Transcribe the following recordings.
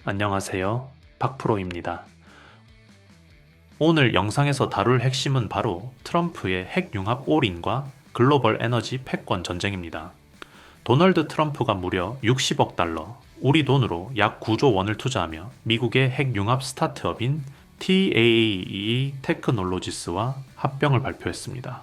안녕하세요. 박프로입니다. 오늘 영상에서 다룰 핵심은 바로 트럼프의 핵융합 올인과 글로벌 에너지 패권 전쟁입니다. 도널드 트럼프가 무려 60억 달러, 우리 돈으로 약 9조 원을 투자하며 미국의 핵융합 스타트업인 TAAE 테크놀로지스와 합병을 발표했습니다.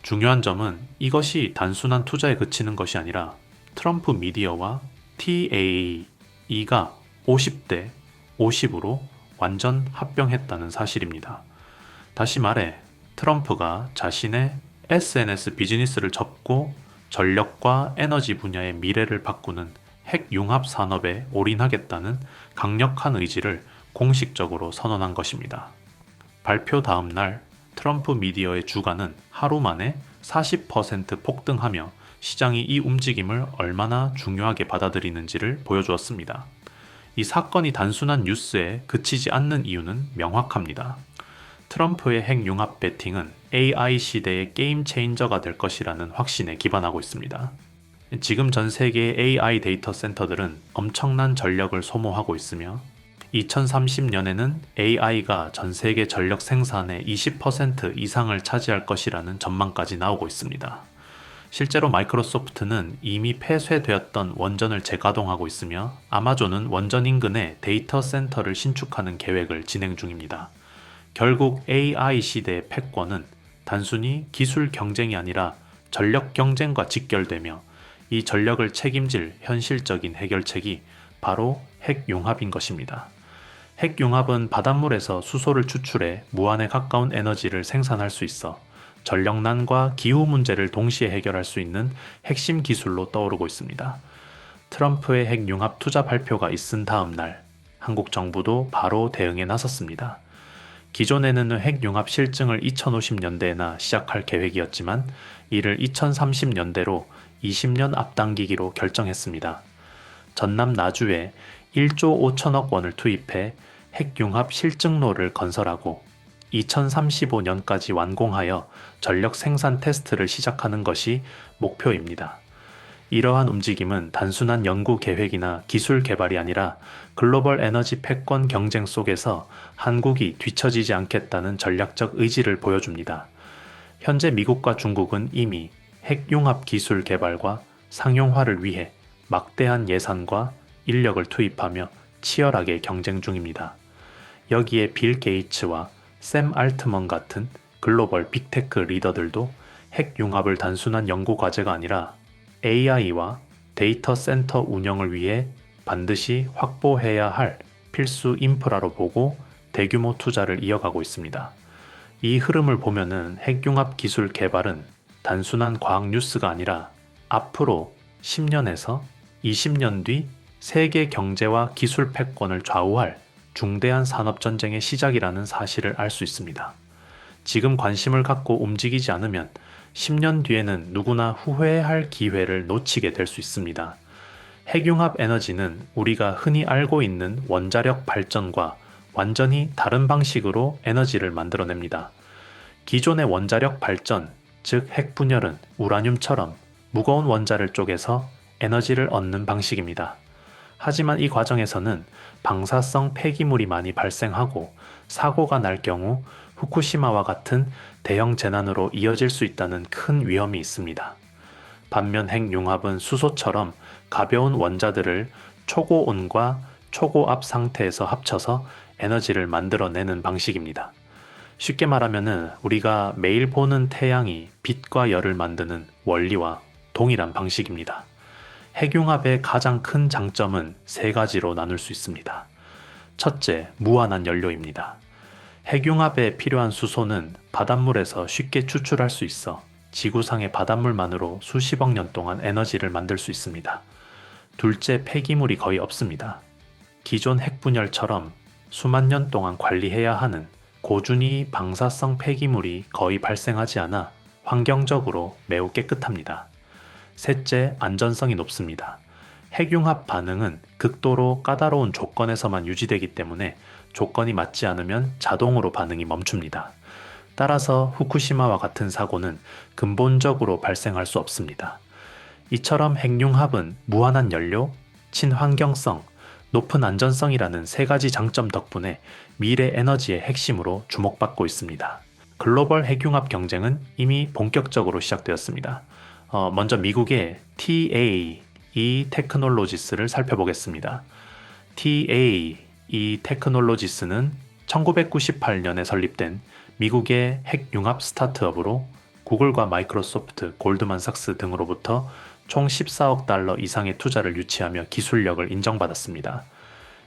중요한 점은 이것이 단순한 투자에 그치는 것이 아니라 트럼프 미디어와 TAAE가 50대 50으로 완전 합병했다는 사실입니다. 다시 말해 트럼프가 자신의 SNS 비즈니스를 접고 전력과 에너지 분야의 미래를 바꾸는 핵융합 산업에 올인하겠다는 강력한 의지를 공식적으로 선언한 것입니다. 발표 다음 날 트럼프 미디어의 주가는 하루 만에 40% 폭등하며 시장이 이 움직임을 얼마나 중요하게 받아들이는지를 보여주었습니다. 이 사건이 단순한 뉴스에 그치지 않는 이유는 명확합니다. 트럼프의 핵융합 배팅은 AI 시대의 게임 체인저가 될 것이라는 확신에 기반하고 있습니다. 지금 전 세계의 AI 데이터 센터들은 엄청난 전력을 소모하고 있으며 2030년에는 AI가 전 세계 전력 생산의 20% 이상을 차지할 것이라는 전망까지 나오고 있습니다. 실제로 마이크로소프트는 이미 폐쇄되었던 원전을 재가동하고 있으며 아마존은 원전 인근에 데이터 센터를 신축하는 계획을 진행 중입니다. 결국 AI 시대의 패권은 단순히 기술 경쟁이 아니라 전력 경쟁과 직결되며 이 전력을 책임질 현실적인 해결책이 바로 핵융합인 것입니다. 핵융합은 바닷물에서 수소를 추출해 무한에 가까운 에너지를 생산할 수 있어 전력난과 기후 문제를 동시에 해결할 수 있는 핵심 기술로 떠오르고 있습니다. 트럼프의 핵융합 투자 발표가 있은 다음 날 한국 정부도 바로 대응에 나섰습니다. 기존에는 핵융합 실증을 2050년대에나 시작할 계획이었지만 이를 2030년대로 20년 앞당기기로 결정했습니다. 전남 나주에 1조 5천억 원을 투입해 핵융합 실증로를 건설하고 2035년까지 완공하여 전력 생산 테스트를 시작하는 것이 목표입니다. 이러한 움직임은 단순한 연구 계획이나 기술 개발이 아니라 글로벌 에너지 패권 경쟁 속에서 한국이 뒤처지지 않겠다는 전략적 의지를 보여줍니다. 현재 미국과 중국은 이미 핵융합 기술 개발과 상용화를 위해 막대한 예산과 인력을 투입하며 치열하게 경쟁 중입니다. 여기에 빌 게이츠와 샘 알트먼 같은 글로벌 빅테크 리더들도 핵융합을 단순한 연구 과제가 아니라 AI와 데이터 센터 운영을 위해 반드시 확보해야 할 필수 인프라로 보고 대규모 투자를 이어가고 있습니다. 이 흐름을 보면은 핵융합 기술 개발은 단순한 과학 뉴스가 아니라 앞으로 10년에서 20년 뒤 세계 경제와 기술 패권을 좌우할 중대한 산업전쟁의 시작이라는 사실을 알 수 있습니다. 지금 관심을 갖고 움직이지 않으면 10년 뒤에는 누구나 후회할 기회를 놓치게 될 수 있습니다. 핵융합 에너지는 우리가 흔히 알고 있는 원자력 발전과 완전히 다른 방식으로 에너지를 만들어냅니다. 기존의 원자력 발전, 즉 핵분열은 우라늄처럼 무거운 원자를 쪼개서 에너지를 얻는 방식입니다. 하지만 이 과정에서는 방사성 폐기물이 많이 발생하고 사고가 날 경우 후쿠시마와 같은 대형 재난으로 이어질 수 있다는 큰 위험이 있습니다. 반면 핵융합은 수소처럼 가벼운 원자들을 초고온과 초고압 상태에서 합쳐서 에너지를 만들어내는 방식입니다. 쉽게 말하면 우리가 매일 보는 태양이 빛과 열을 만드는 원리와 동일한 방식입니다. 핵융합의 가장 큰 장점은 세 가지로 나눌 수 있습니다. 첫째, 무한한 연료입니다. 핵융합에 필요한 수소는 바닷물에서 쉽게 추출할 수 있어 지구상의 바닷물만으로 수십억 년 동안 에너지를 만들 수 있습니다. 둘째, 폐기물이 거의 없습니다. 기존 핵분열처럼 수만 년 동안 관리해야 하는 고준위 방사성 폐기물이 거의 발생하지 않아 환경적으로 매우 깨끗합니다. 셋째, 안전성이 높습니다. 핵융합 반응은 극도로 까다로운 조건에서만 유지되기 때문에 조건이 맞지 않으면 자동으로 반응이 멈춥니다. 따라서 후쿠시마와 같은 사고는 근본적으로 발생할 수 없습니다. 이처럼 핵융합은 무한한 연료, 친환경성, 높은 안전성이라는 세 가지 장점 덕분에 미래 에너지의 핵심으로 주목받고 있습니다. 글로벌 핵융합 경쟁은 이미 본격적으로 시작되었습니다. 먼저 미국의 TAE 테크놀로지스를 살펴보겠습니다. TAE 테크놀로지스는 1998년에 설립된 미국의 핵융합 스타트업으로 구글과 마이크로소프트, 골드만삭스 등으로부터 총 14억 달러 이상의 투자를 유치하며 기술력을 인정받았습니다.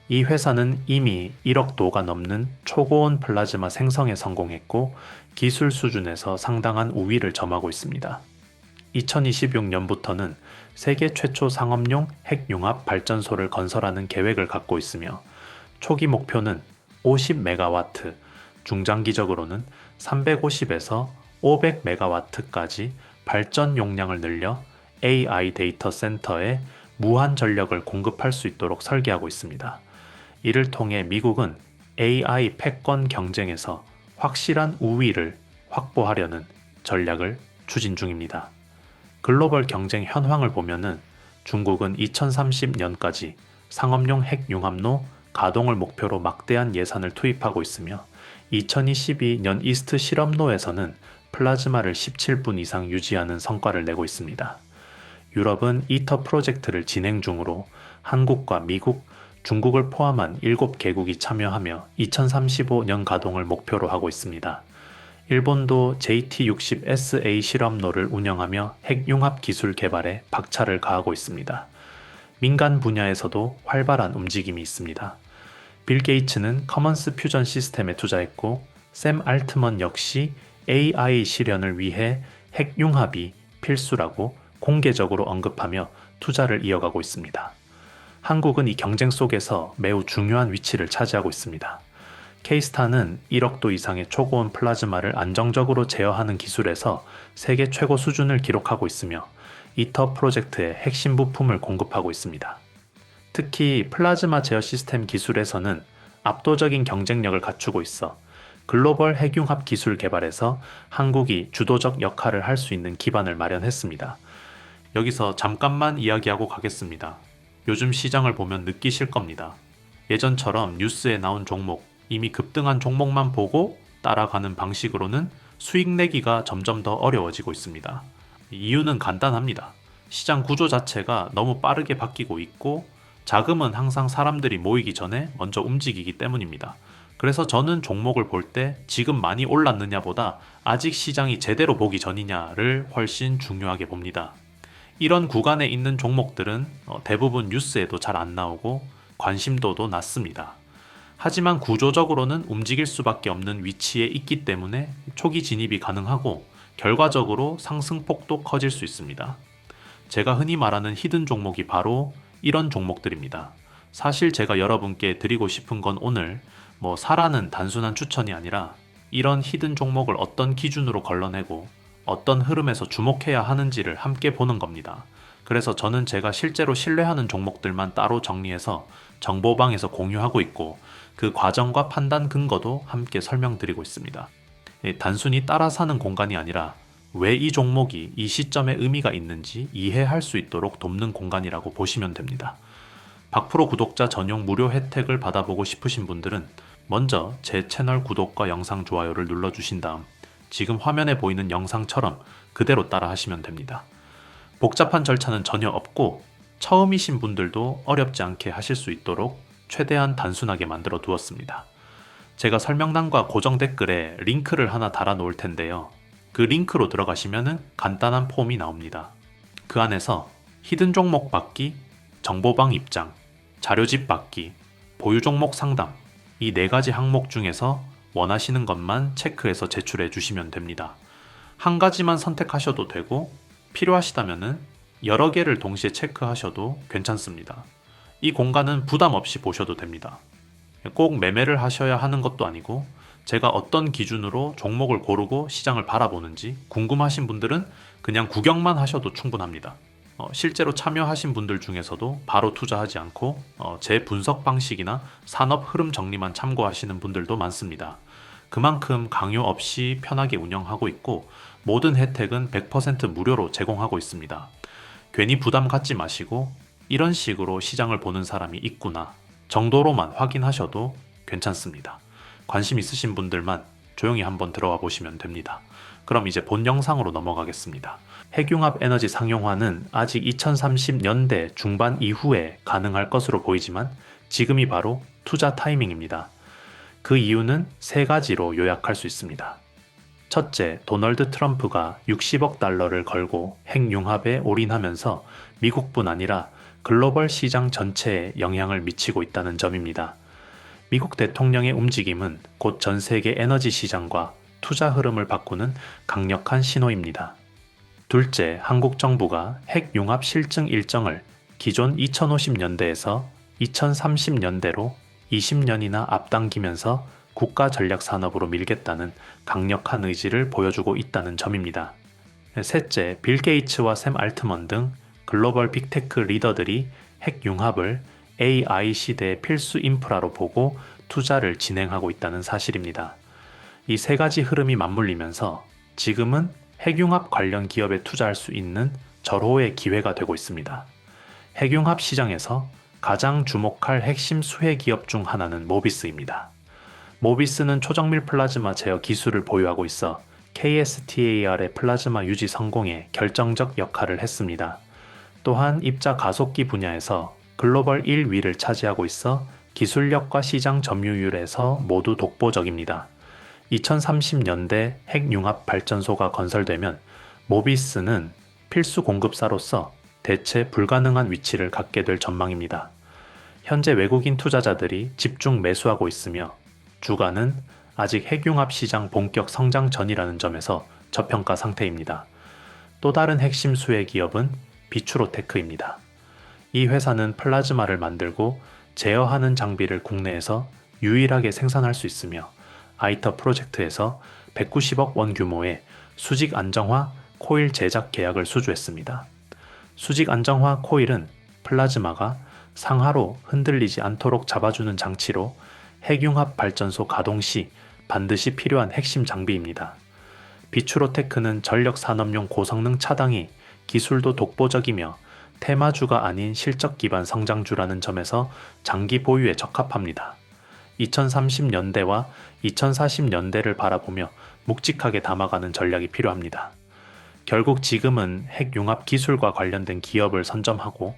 이 회사는 이미 1억 도가 넘는 초고온 플라즈마 생성에 성공했고 기술 수준에서 상당한 우위를 점하고 있습니다. 2026년부터는 세계 최초 상업용 핵융합 발전소를 건설하는 계획을 갖고 있으며 초기 목표는 50메가와트, 중장기적으로는 350에서 500메가와트까지 발전 용량을 늘려 AI 데이터 센터에 무한 전력을 공급할 수 있도록 설계하고 있습니다. 이를 통해 미국은 AI 패권 경쟁에서 확실한 우위를 확보하려는 전략을 추진 중입니다. 글로벌 경쟁 현황을 보면은 중국은 2030년까지 상업용 핵융합로 가동을 목표로 막대한 예산을 투입하고 있으며 2022년 이스트 실험로에서는 플라즈마를 17분 이상 유지하는 성과를 내고 있습니다. 유럽은 이터 프로젝트를 진행 중으로 한국과 미국, 중국을 포함한 7개국이 참여하며 2035년 가동을 목표로 하고 있습니다. 일본도 JT60SA 실험로를 운영하며 핵융합 기술 개발에 박차를 가하고 있습니다. 민간 분야에서도 활발한 움직임이 있습니다. 빌 게이츠는 커먼스 퓨전 시스템에 투자했고 샘 알트먼 역시 AI 실현을 위해 핵융합이 필수라고 공개적으로 언급하며 투자를 이어가고 있습니다. 한국은 이 경쟁 속에서 매우 중요한 위치를 차지하고 있습니다. K스타는 1억 도 이상의 초고온 플라즈마를 안정적으로 제어하는 기술에서 세계 최고 수준을 기록하고 있으며 이터 프로젝트의 핵심 부품을 공급하고 있습니다. 특히 플라즈마 제어 시스템 기술에서는 압도적인 경쟁력을 갖추고 있어 글로벌 핵융합 기술 개발에서 한국이 주도적 역할을 할 수 있는 기반을 마련했습니다. 여기서 잠깐만 이야기하고 가겠습니다. 요즘 시장을 보면 느끼실 겁니다. 예전처럼 뉴스에 나온 종목, 이미 급등한 종목만 보고 따라가는 방식으로는 수익 내기가 점점 더 어려워지고 있습니다. 이유는 간단합니다. 시장 구조 자체가 너무 빠르게 바뀌고 있고 자금은 항상 사람들이 모이기 전에 먼저 움직이기 때문입니다. 그래서 저는 종목을 볼 때 지금 많이 올랐느냐보다 아직 시장이 제대로 보기 전이냐를 훨씬 중요하게 봅니다. 이런 구간에 있는 종목들은 대부분 뉴스에도 잘 안 나오고 관심도도 낮습니다. 하지만 구조적으로는 움직일 수밖에 없는 위치에 있기 때문에 초기 진입이 가능하고 결과적으로 상승폭도 커질 수 있습니다. 제가 흔히 말하는 히든 종목이 바로 이런 종목들입니다. 사실 제가 여러분께 드리고 싶은 건 오늘 사라는 단순한 추천이 아니라 이런 히든 종목을 어떤 기준으로 걸러내고 어떤 흐름에서 주목해야 하는지를 함께 보는 겁니다. 그래서 저는 제가 실제로 신뢰하는 종목들만 따로 정리해서 정보방에서 공유하고 있고 그 과정과 판단 근거도 함께 설명드리고 있습니다. 단순히 따라 사는 공간이 아니라 왜 이 종목이 이 시점에 의미가 있는지 이해할 수 있도록 돕는 공간이라고 보시면 됩니다. 박프로 구독자 전용 무료 혜택을 받아보고 싶으신 분들은 먼저 제 채널 구독과 영상 좋아요를 눌러주신 다음 지금 화면에 보이는 영상처럼 그대로 따라 하시면 됩니다. 복잡한 절차는 전혀 없고 처음이신 분들도 어렵지 않게 하실 수 있도록 최대한 단순하게 만들어 두었습니다. 제가 설명란과 고정 댓글에 링크를 하나 달아 놓을 텐데요. 그 링크로 들어가시면 간단한 폼이 나옵니다. 그 안에서 히든 종목 받기, 정보방 입장, 자료집 받기, 보유 종목 상담 이 4가지 항목 중에서 원하시는 것만 체크해서 제출해 주시면 됩니다. 한 가지만 선택하셔도 되고 필요하시다면 여러 개를 동시에 체크하셔도 괜찮습니다. 이 공간은 부담 없이 보셔도 됩니다. 꼭 매매를 하셔야 하는 것도 아니고 제가 어떤 기준으로 종목을 고르고 시장을 바라보는지 궁금하신 분들은 그냥 구경만 하셔도 충분합니다. 실제로 참여하신 분들 중에서도 바로 투자하지 않고 제 분석 방식이나 산업 흐름 정리만 참고하시는 분들도 많습니다. 그만큼 강요 없이 편하게 운영하고 있고 모든 혜택은 100% 무료로 제공하고 있습니다. 괜히 부담 갖지 마시고 이런 식으로 시장을 보는 사람이 있구나, 정도로만 확인하셔도 괜찮습니다. 관심 있으신 분들만 조용히 한번 들어와 보시면 됩니다. 그럼 이제 본 영상으로 넘어가겠습니다. 핵융합 에너지 상용화는 아직 2030년대 중반 이후에 가능할 것으로 보이지만 지금이 바로 투자 타이밍입니다. 그 이유는 세 가지로 요약할 수 있습니다. 첫째, 도널드 트럼프가 60억 달러를 걸고 핵융합에 올인하면서 미국뿐 아니라 글로벌 시장 전체에 영향을 미치고 있다는 점입니다. 미국 대통령의 움직임은 곧 전 세계 에너지 시장과 투자 흐름을 바꾸는 강력한 신호입니다. 둘째, 한국 정부가 핵융합 실증 일정을 기존 2050년대에서 2030년대로 20년이나 앞당기면서 국가 전략 산업으로 밀겠다는 강력한 의지를 보여주고 있다는 점입니다. 셋째, 빌 게이츠와 샘 알트먼 등 글로벌 빅테크 리더들이 핵융합을 AI 시대의 필수 인프라로 보고 투자를 진행하고 있다는 사실입니다. 이 세 가지 흐름이 맞물리면서 지금은 핵융합 관련 기업에 투자할 수 있는 절호의 기회가 되고 있습니다. 핵융합 시장에서 가장 주목할 핵심 수혜 기업 중 하나는 모비스입니다. 모비스는 초정밀 플라즈마 제어 기술을 보유하고 있어 KSTAR의 플라즈마 유지 성공에 결정적 역할을 했습니다. 또한 입자 가속기 분야에서 글로벌 1위를 차지하고 있어 기술력과 시장 점유율에서 모두 독보적입니다. 2030년대 핵융합 발전소가 건설되면 모비스는 필수 공급사로서 대체 불가능한 위치를 갖게 될 전망입니다. 현재 외국인 투자자들이 집중 매수하고 있으며 주가는 아직 핵융합 시장 본격 성장 전이라는 점에서 저평가 상태입니다. 또 다른 핵심 수혜 기업은 비추로테크입니다. 이 회사는 플라즈마를 만들고 제어하는 장비를 국내에서 유일하게 생산할 수 있으며 아이터 프로젝트에서 190억 원 규모의 수직 안정화 코일 제작 계약을 수주했습니다. 수직 안정화 코일은 플라즈마가 상하로 흔들리지 않도록 잡아주는 장치로 핵융합 발전소 가동 시 반드시 필요한 핵심 장비입니다. 비추로테크는 전력 산업용 고성능 차당이 기술도 독보적이며 테마주가 아닌 실적 기반 성장주라는 점에서 장기 보유에 적합합니다. 2030년대와 2040년대를 바라보며 묵직하게 담아가는 전략이 필요합니다. 결국 지금은 핵융합 기술과 관련된 기업을 선점하고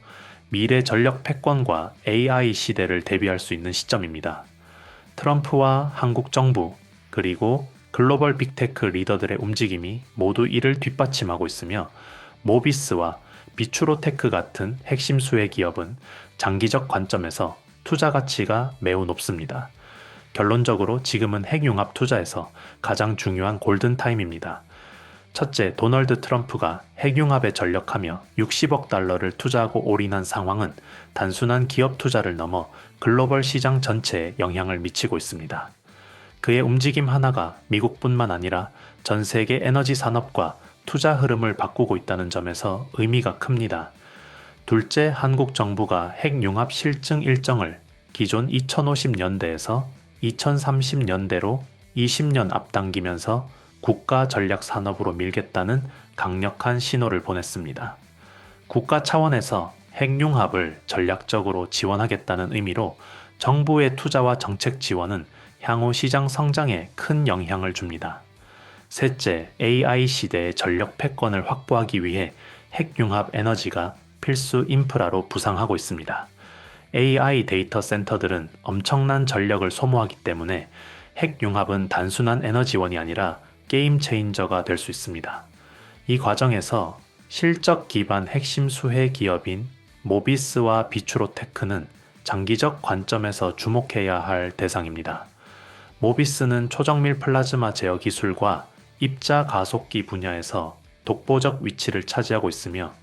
미래 전력 패권과 AI 시대를 대비할 수 있는 시점입니다. 트럼프와 한국 정부 그리고 글로벌 빅테크 리더들의 움직임이 모두 이를 뒷받침하고 있으며 모비스와 비추로테크 같은 핵심 수혜 기업은 장기적 관점에서 투자 가치가 매우 높습니다. 결론적으로 지금은 핵융합 투자에서 가장 중요한 골든타임입니다. 첫째, 도널드 트럼프가 핵융합에 전력하며 60억 달러를 투자하고 올인한 상황은 단순한 기업 투자를 넘어 글로벌 시장 전체에 영향을 미치고 있습니다. 그의 움직임 하나가 미국뿐만 아니라 전 세계 에너지 산업과 투자 흐름을 바꾸고 있다는 점에서 의미가 큽니다. 둘째, 한국 정부가 핵융합 실증 일정을 기존 2050년대에서 2030년대로 20년 앞당기면서 국가 전략 산업으로 밀겠다는 강력한 신호를 보냈습니다. 국가 차원에서 핵융합을 전략적으로 지원하겠다는 의미로 정부의 투자와 정책 지원은 향후 시장 성장에 큰 영향을 줍니다. 셋째, AI 시대의 전력 패권을 확보하기 위해 핵융합 에너지가 필수 인프라로 부상하고 있습니다. AI 데이터 센터들은 엄청난 전력을 소모하기 때문에 핵융합은 단순한 에너지원이 아니라 게임 체인저가 될 수 있습니다. 이 과정에서 실적 기반 핵심 수혜 기업인 모비스와 비추로테크는 장기적 관점에서 주목해야 할 대상입니다. 모비스는 초정밀 플라즈마 제어 기술과 입자 가속기 분야에서 독보적 위치를 차지하고 있으며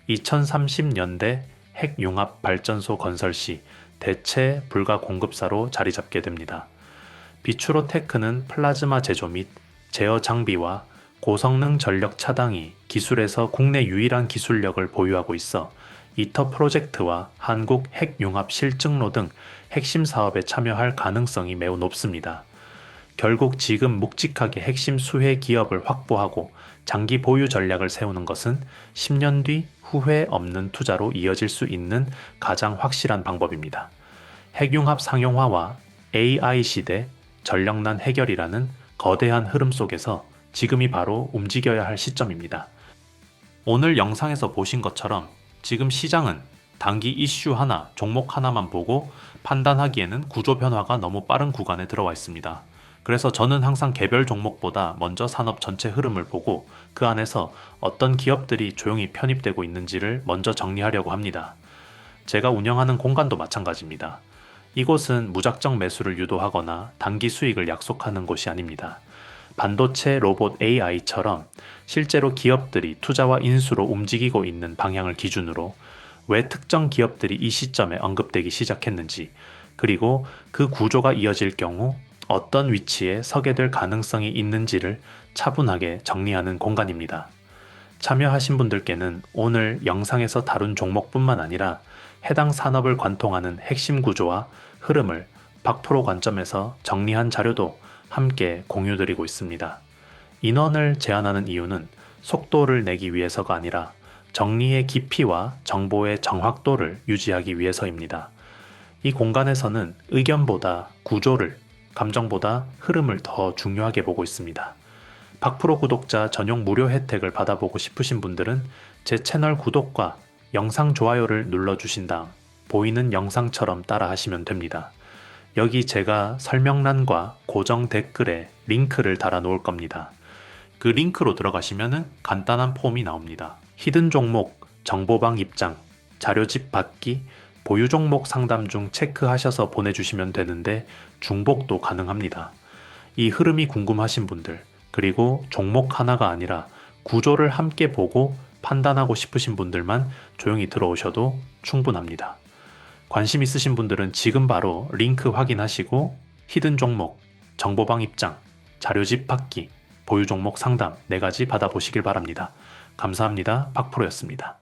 2030년대 핵융합 발전소 건설 시 대체 불가 공급사로 자리 잡게 됩니다. 비추로테크는 플라즈마 제조 및 제어 장비와 고성능 전력 차당이 기술에서 국내 유일한 기술력을 보유하고 있어 이터 프로젝트와 한국 핵융합 실증로 등 핵심 사업에 참여할 가능성이 매우 높습니다. 결국 지금 묵직하게 핵심 수혜 기업을 확보하고 장기 보유 전략을 세우는 것은 10년 뒤 후회 없는 투자로 이어질 수 있는 가장 확실한 방법입니다. 핵융합 상용화와 AI 시대 전력난 해결이라는 거대한 흐름 속에서 지금이 바로 움직여야 할 시점입니다. 오늘 영상에서 보신 것처럼 지금 시장은 단기 이슈 하나, 종목 하나만 보고 판단하기에는 구조 변화가 너무 빠른 구간에 들어와 있습니다. 그래서 저는 항상 개별 종목보다 먼저 산업 전체 흐름을 보고 그 안에서 어떤 기업들이 조용히 편입되고 있는지를 먼저 정리하려고 합니다. 제가 운영하는 공간도 마찬가지입니다. 이곳은 무작정 매수를 유도하거나 단기 수익을 약속하는 곳이 아닙니다. 반도체, 로봇, AI처럼 실제로 기업들이 투자와 인수로 움직이고 있는 방향을 기준으로 왜 특정 기업들이 이 시점에 언급되기 시작했는지, 그리고 그 구조가 이어질 경우 어떤 위치에 서게 될 가능성이 있는지를 차분하게 정리하는 공간입니다. 참여하신 분들께는 오늘 영상에서 다룬 종목뿐만 아니라 해당 산업을 관통하는 핵심 구조와 흐름을 박프로 관점에서 정리한 자료도 함께 공유드리고 있습니다. 인원을 제한하는 이유는 속도를 내기 위해서가 아니라 정리의 깊이와 정보의 정확도를 유지하기 위해서입니다. 이 공간에서는 의견보다 구조를, 감정보다 흐름을 더 중요하게 보고 있습니다. 박프로 구독자 전용 무료 혜택을 받아보고 싶으신 분들은 제 채널 구독과 영상 좋아요를 눌러주신 다음 보이는 영상처럼 따라 하시면 됩니다. 여기 제가 설명란과 고정 댓글에 링크를 달아 놓을 겁니다. 그 링크로 들어가시면 간단한 폼이 나옵니다. 히든 종목, 정보방 입장, 자료집 받기, 보유 종목 상담 중 체크하셔서 보내주시면 되는데 중복도 가능합니다. 이 흐름이 궁금하신 분들, 그리고 종목 하나가 아니라 구조를 함께 보고 판단하고 싶으신 분들만 조용히 들어오셔도 충분합니다. 관심 있으신 분들은 지금 바로 링크 확인하시고 히든 종목, 정보방 입장, 자료집 받기, 보유 종목 상담 4가지 받아보시길 바랍니다. 감사합니다. 박프로였습니다.